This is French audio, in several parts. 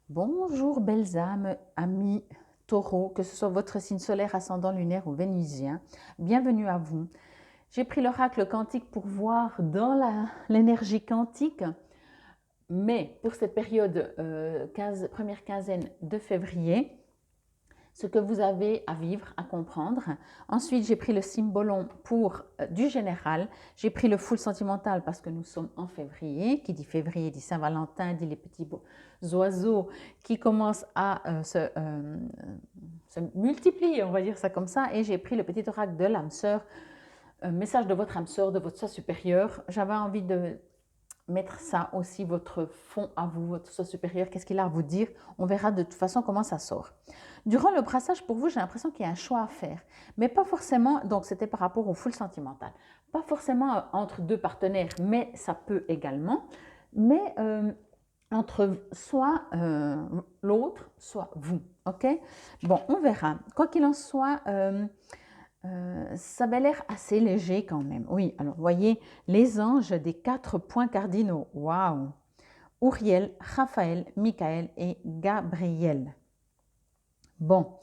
Bonjour belles âmes, amis taureaux, que ce soit votre signe solaire, ascendant lunaire ou vénusien, bienvenue à vous. J'ai pris l'oracle quantique pour voir dans l'énergie quantique, mais pour cette période première quinzaine de février, ce que vous avez à vivre, à comprendre. Ensuite, j'ai pris le symbolon pour du général. J'ai pris le full sentimental parce que nous sommes en février. Qui dit février dit Saint-Valentin, dit les petits oiseaux qui commencent à se multiplier, on va dire ça comme ça. Et j'ai pris le petit oracle de l'âme sœur, message de votre âme sœur, de votre soi supérieur. J'avais envie de mettre ça aussi, votre fond à vous, votre soi supérieur, qu'est-ce qu'il a à vous dire. On verra de toute façon comment ça sort. Durant le brassage, pour vous, j'ai l'impression qu'il y a un choix à faire, mais pas forcément, donc c'était par rapport au full sentimental, pas forcément entre deux partenaires, mais ça peut également, mais entre soit l'autre, soit vous, ok? Bon, on verra. Quoi qu'il en soit, ça avait l'air assez léger quand même. Oui, alors voyez, les anges des 4 points cardinaux. Waouh! Uriel, Raphaël, Michael et Gabriel. Bon,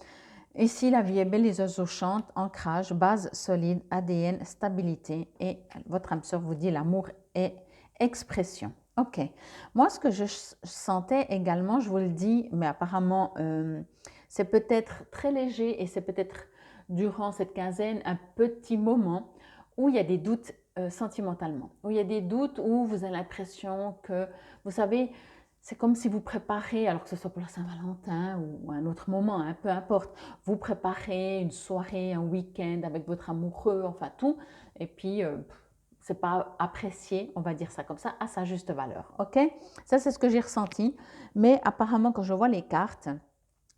ici la vie est belle, les oiseaux chantent, ancrage, base solide, ADN, stabilité. Et votre âme sœur vous dit l'amour est expression. Ok. Moi, ce que je sentais également, je vous le dis, mais apparemment, c'est peut-être très léger et c'est peut-être durant cette quinzaine un petit moment où il y a des doutes sentimentalement, où il y a des doutes où vous avez l'impression que, vous savez, c'est comme si vous préparez, alors que ce soit pour la Saint-Valentin ou un autre moment, hein, peu importe, vous préparez une soirée, un week-end avec votre amoureux, enfin tout, et puis c'est pas apprécié, on va dire ça comme ça, à sa juste valeur, ok? Ça, c'est ce que j'ai ressenti, mais apparemment, quand je vois les cartes,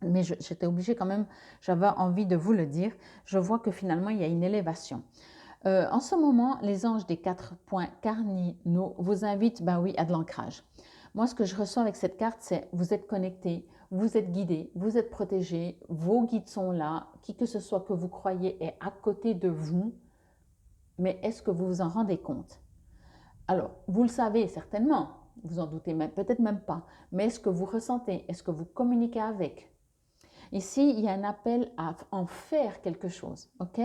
mais j'étais obligée quand même, j'avais envie de vous le dire, je vois que finalement, il y a une élévation. En ce moment, les anges des 4 points cardinaux vous invitent, ben oui, à de l'ancrage. Moi, ce que je ressens avec cette carte, c'est vous êtes connecté, vous êtes guidé, vous êtes protégé, vos guides sont là, qui que ce soit que vous croyez est à côté de vous, mais est-ce que vous vous en rendez compte? Alors, vous le savez certainement, vous en doutez même, peut-être même pas, mais est-ce que vous ressentez, est-ce que vous communiquez avec? Ici, il y a un appel à en faire quelque chose, ok?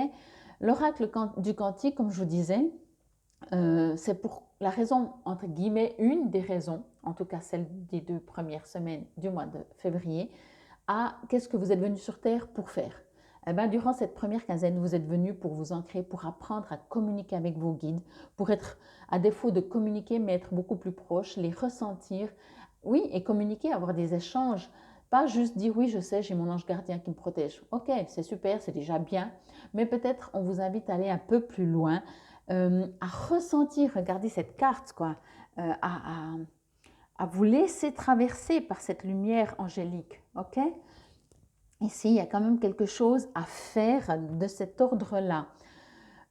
L'oracle du quantique, comme je vous disais, c'est pour la raison, entre guillemets, une des raisons, en tout cas celle des 2 premières semaines du mois de février, à qu'est-ce que vous êtes venu sur Terre pour faire. Eh bien, durant cette première quinzaine, vous êtes venu pour vous ancrer, pour apprendre à communiquer avec vos guides, pour être, à défaut de communiquer, mais être beaucoup plus proche, les ressentir, oui, et communiquer, avoir des échanges, pas juste dire oui, je sais, j'ai mon ange gardien qui me protège. Ok, c'est super, c'est déjà bien, mais peut-être on vous invite à aller un peu plus loin, à ressentir, regardez cette carte, quoi, à vous laisser traverser par cette lumière angélique, ok? Ici, il y a quand même quelque chose à faire de cet ordre-là.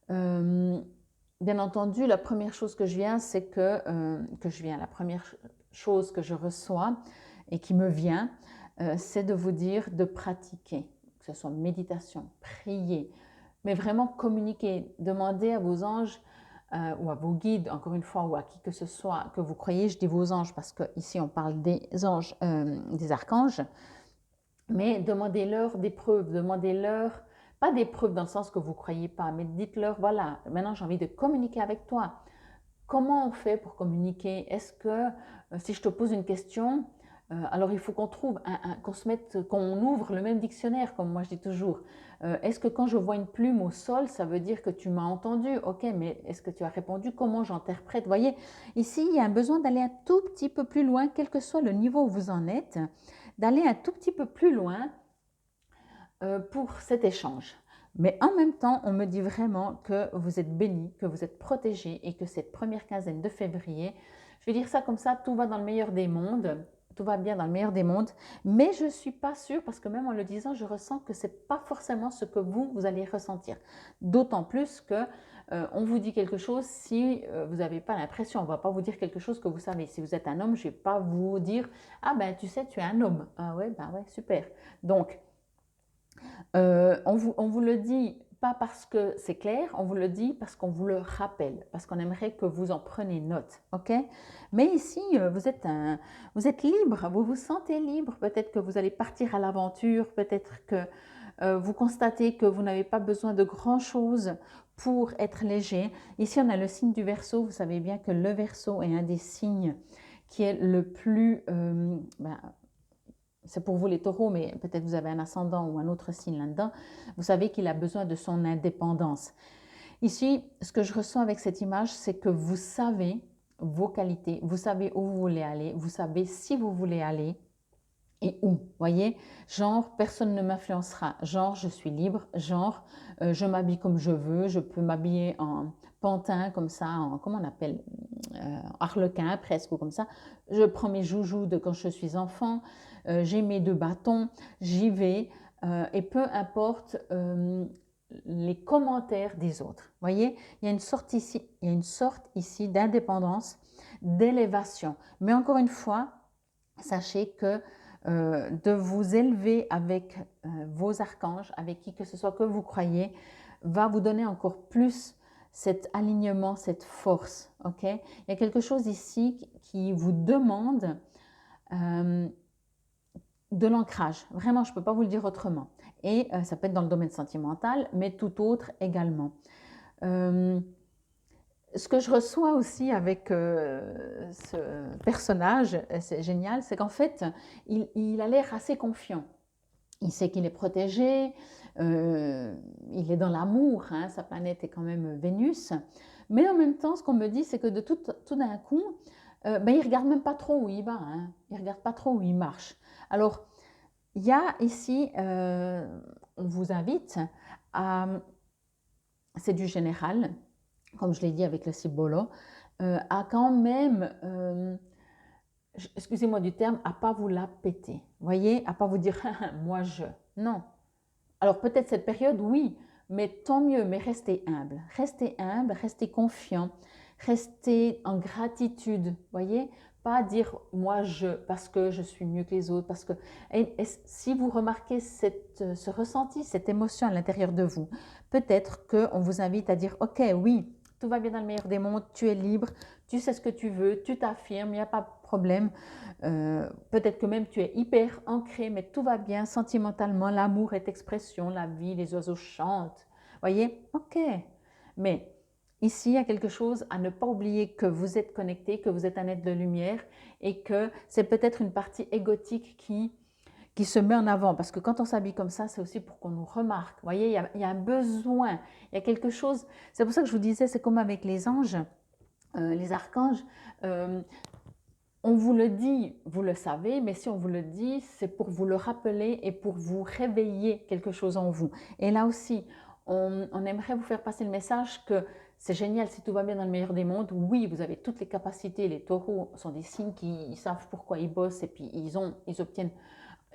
Bien entendu, la première chose que je viens, c'est la première chose que je reçois et qui me vient, c'est de vous dire de pratiquer, que ce soit méditation, prier, mais vraiment communiquer, demander à vos anges ou à vos guides, encore une fois, ou à qui que ce soit que vous croyez, je dis vos anges parce qu'ici on parle des anges, des archanges, mais demandez-leur des preuves, demandez-leur, pas des preuves dans le sens que vous ne croyez pas, mais dites-leur, voilà, maintenant j'ai envie de communiquer avec toi. Comment on fait pour communiquer? Est-ce que si je te pose une question, alors il faut qu'on trouve, qu'on se mette, qu'on ouvre le même dictionnaire, comme moi je dis toujours. Est-ce que quand je vois une plume au sol, ça veut dire que tu m'as entendu? Ok, mais est-ce que tu as répondu? Comment j'interprète? Vous voyez, ici, il y a un besoin d'aller un tout petit peu plus loin, quel que soit le niveau où vous en êtes, d'aller un tout petit peu plus loin pour cet échange. Mais en même temps, on me dit vraiment que vous êtes bénis, que vous êtes protégés et que cette première quinzaine de février, je vais dire ça comme ça, tout va dans le meilleur des mondes, tout va bien dans le meilleur des mondes, mais je ne suis pas sûre parce que même en le disant, je ressens que ce n'est pas forcément ce que vous allez ressentir. D'autant plus que on vous dit quelque chose si vous n'avez pas l'impression, on ne va pas vous dire quelque chose que vous savez. Si vous êtes un homme, je ne vais pas vous dire « Ah ben tu sais, tu es un homme ». Ah ouais, ben ouais, super. Donc, on vous le dit pas parce que c'est clair, on vous le dit parce qu'on vous le rappelle, parce qu'on aimerait que vous en preniez note, ok? Mais ici, vous êtes libre, vous vous sentez libre, peut-être que vous allez partir à l'aventure, peut-être que vous constatez que vous n'avez pas besoin de grand-chose pour être léger. Ici, on a le signe du Verseau, vous savez bien que le Verseau est un des signes qui est le plus... c'est pour vous les taureaux, mais peut-être vous avez un ascendant ou un autre signe là-dedans, vous savez qu'il a besoin de son indépendance. Ici, ce que je ressens avec cette image, c'est que vous savez vos qualités, vous savez où vous voulez aller, vous savez si vous voulez aller et où, voyez, genre personne ne m'influencera, genre je suis libre, genre je m'habille comme je veux, je peux m'habiller en pantin comme ça, en, comment on appelle, arlequin presque ou comme ça, je prends mes joujoux de quand je suis enfant, j'ai mes 2 bâtons, j'y vais et peu importe les commentaires des autres. Voyez, il y a une sorte ici d'indépendance, d'élévation. Mais encore une fois, sachez que de vous élever avec vos archanges, avec qui que ce soit que vous croyez, va vous donner encore plus cet alignement, cette force. Ok? Il y a quelque chose ici qui vous demande de l'ancrage. Vraiment, je ne peux pas vous le dire autrement. Et ça peut être dans le domaine sentimental, mais tout autre également. Ce que je reçois aussi avec ce personnage, c'est génial, c'est qu'en fait, il a l'air assez confiant. Il sait qu'il est protégé, il est dans l'amour, hein, sa planète est quand même Vénus. Mais en même temps, ce qu'on me dit, c'est que de tout d'un coup, il ne regarde même pas trop où il va, hein, il ne regarde pas trop où il marche. Alors, il y a ici, on vous invite à, c'est du général, comme je l'ai dit avec le cibolo, à quand même, excusez-moi du terme, à pas vous la péter. Voyez, à pas vous dire moi je. Non. Alors peut-être cette période, oui, mais tant mieux, mais humble, restez confiant, restez en gratitude. Voyez, pas dire moi je parce que je suis mieux que les autres, parce que et si vous remarquez ce ressenti, cette émotion à l'intérieur de vous, peut-être qu'on vous invite à dire ok, oui, tout va bien dans le meilleur des mondes, tu es libre, tu sais ce que tu veux, tu t'affirmes, il n'y a pas de problème. Peut-être que même tu es hyper ancré, mais tout va bien sentimentalement, l'amour est expression, la vie, les oiseaux chantent. Voyez, ok. Mais ici, il y a quelque chose à ne pas oublier que vous êtes connecté, que vous êtes un être de lumière et que c'est peut-être une partie égotique qui se met en avant. Parce que quand on s'habille comme ça, c'est aussi pour qu'on nous remarque. Vous voyez, il y a un besoin, il y a quelque chose. C'est pour ça que je vous disais, c'est comme avec les anges, les archanges. On vous le dit, vous le savez, mais si on vous le dit, c'est pour vous le rappeler et pour vous réveiller quelque chose en vous. Et là aussi, on aimerait vous faire passer le message que c'est génial si tout va bien dans le meilleur des mondes. Oui, vous avez toutes les capacités. Les taureaux sont des signes qui savent pourquoi ils bossent et puis ils obtiennent,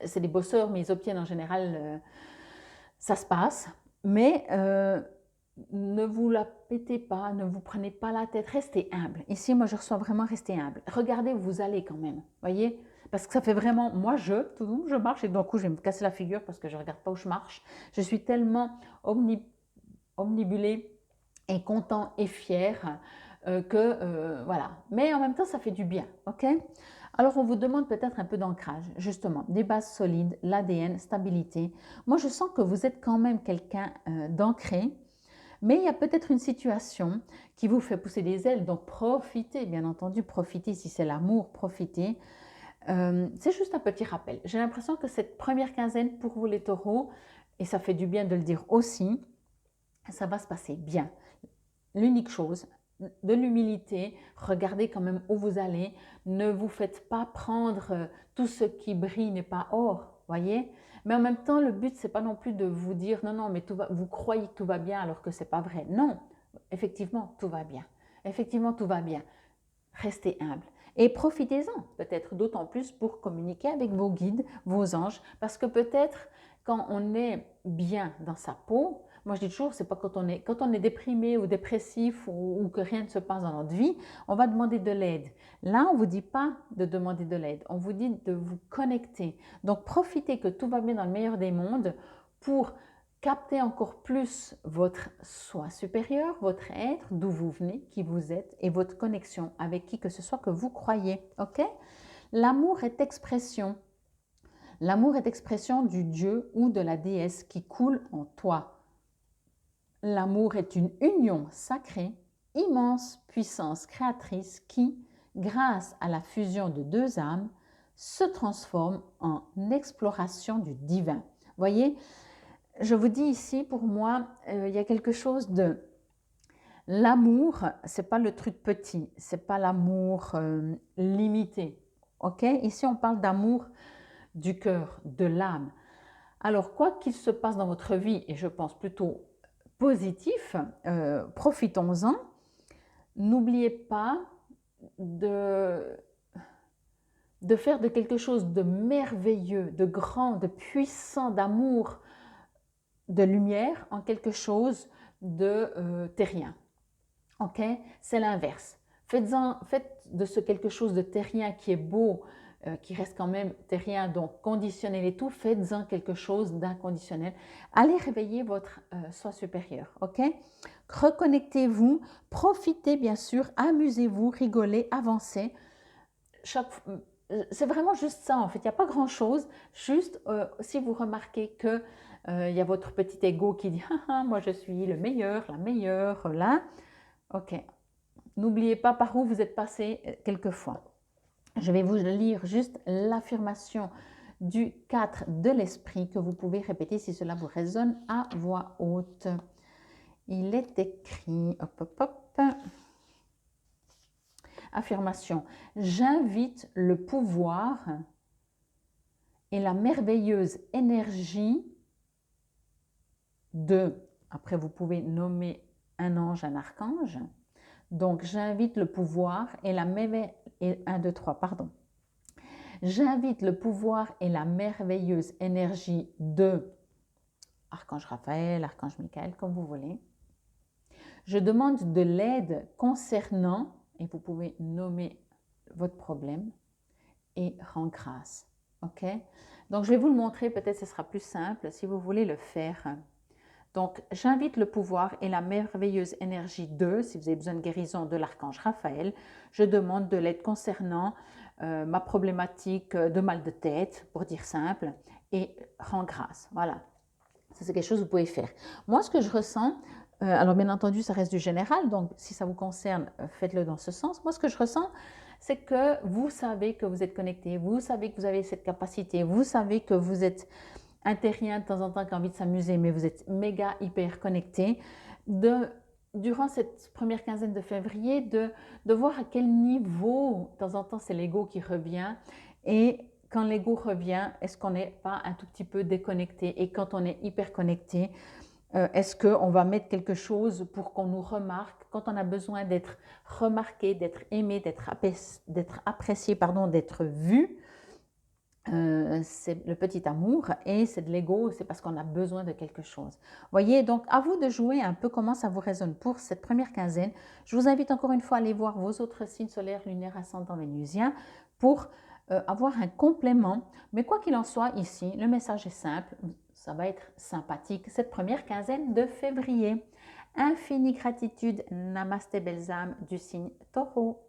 c'est des bosseurs, mais ils obtiennent en général, ça se passe. Mais ne vous la pétez pas, ne vous prenez pas la tête, restez humble. Ici, moi, je reçois vraiment rester humble. Regardez où vous allez quand même, voyez? Parce que ça fait vraiment, moi, je marche et d'un coup, je vais me casser la figure parce que je ne regarde pas où je marche. Je suis tellement omnibulée et content et fier voilà. Mais en même temps, ça fait du bien, ok? Alors, on vous demande peut-être un peu d'ancrage, justement, des bases solides, l'ADN, stabilité. Moi, je sens que vous êtes quand même quelqu'un d'ancré, mais il y a peut-être une situation qui vous fait pousser des ailes, donc profitez, bien entendu, profitez si c'est l'amour, profitez. C'est juste un petit rappel. J'ai l'impression que cette première quinzaine pour vous les taureaux, et ça fait du bien de le dire aussi, ça va se passer bien. L'unique chose, de l'humilité, regardez quand même où vous allez, ne vous faites pas prendre tout ce qui brille n'est pas or, voyez. Mais en même temps, le but, c'est pas non plus de vous dire non, non, mais vous croyez que tout va bien alors que c'est pas vrai. Non, effectivement, tout va bien. Effectivement, tout va bien. Restez humble. Et profitez-en peut-être d'autant plus pour communiquer avec vos guides, vos anges, parce que peut-être quand on est bien dans sa peau, moi je dis toujours, c'est pas quand on est déprimé ou dépressif ou que rien ne se passe dans notre vie, on va demander de l'aide. Là, on vous dit pas de demander de l'aide, on vous dit de vous connecter. Donc profitez que tout va bien dans le meilleur des mondes pour capter encore plus votre soi supérieur, votre être, d'où vous venez, qui vous êtes et votre connexion avec qui que ce soit que vous croyez. Ok? L'amour est expression. L'amour est expression du Dieu ou de la déesse qui coule en toi. L'amour est une union sacrée, immense puissance créatrice qui, grâce à la fusion de deux âmes, se transforme en exploration du divin. Voyez, je vous dis ici, pour moi, il y a quelque chose de... L'amour, c'est pas le truc petit, c'est pas l'amour limité. Ok? Ici, on parle d'amour du cœur, de l'âme. Alors, quoi qu'il se passe dans votre vie, et je pense plutôt positif, profitons-en. N'oubliez pas de faire de quelque chose de merveilleux, de grand, de puissant, d'amour, de lumière en quelque chose de terrien. Ok? C'est l'inverse. Faites de ce quelque chose de terrien qui est beau, qui reste quand même terrien, donc conditionnel et tout, faites-en quelque chose d'inconditionnel. Allez réveiller votre soi supérieur, ok? Reconnectez-vous, profitez bien sûr, amusez-vous, rigolez, avancez. C'est vraiment juste ça en fait, il n'y a pas grand chose, juste si vous remarquez que il y a votre petit ego qui dit ah, moi je suis le meilleur, la meilleure, là, ok. N'oubliez pas par où vous êtes passé quelquefois. Je vais vous lire juste l'affirmation du 4 de l'esprit que vous pouvez répéter si cela vous résonne à voix haute. Il est écrit, hop, hop, hop. Affirmation, j'invite le pouvoir et la merveilleuse énergie de, après vous pouvez nommer un ange, un archange. Donc, j'invite le pouvoir et la merveilleuse... 1, 2, 3, pardon. J'invite le pouvoir et la merveilleuse énergie de Archange Raphaël, Archange Michael, comme vous voulez. Je demande de l'aide concernant, et vous pouvez nommer votre problème, et rends grâce. Ok? Donc, je vais vous le montrer, peut-être ce sera plus simple si vous voulez le faire. Donc, j'invite le pouvoir et la merveilleuse énergie de, si vous avez besoin de guérison, de l'archange Raphaël. Je demande de l'aide concernant ma problématique de mal de tête, pour dire simple, et rends grâce. Voilà, ça c'est quelque chose que vous pouvez faire. Moi, ce que je ressens, alors bien entendu, ça reste du général, donc si ça vous concerne, faites-le dans ce sens. Moi, ce que je ressens, c'est que vous savez que vous êtes connecté, vous savez que vous avez cette capacité, vous savez que vous êtes un terrien de temps en temps qui a envie de s'amuser, mais vous êtes méga hyper connecté, durant cette première quinzaine de février, de voir à quel niveau, de temps en temps c'est l'ego qui revient, et quand l'ego revient, est-ce qu'on n'est pas un tout petit peu déconnecté? Et quand on est hyper connecté, est-ce qu'on va mettre quelque chose pour qu'on nous remarque? Quand on a besoin d'être remarqué, d'être aimé, d'être apprécié, pardon, d'être vu, c'est le petit amour, et c'est de l'ego, c'est parce qu'on a besoin de quelque chose. Voyez, donc à vous de jouer un peu comment ça vous résonne pour cette première quinzaine. Je vous invite encore une fois à aller voir vos autres signes solaires, lunaires, ascendants, vénusiens pour avoir un complément. Mais quoi qu'il en soit, ici, le message est simple, ça va être sympathique cette première quinzaine de février. Infinie gratitude, Namasté belles âmes du signe Taureau.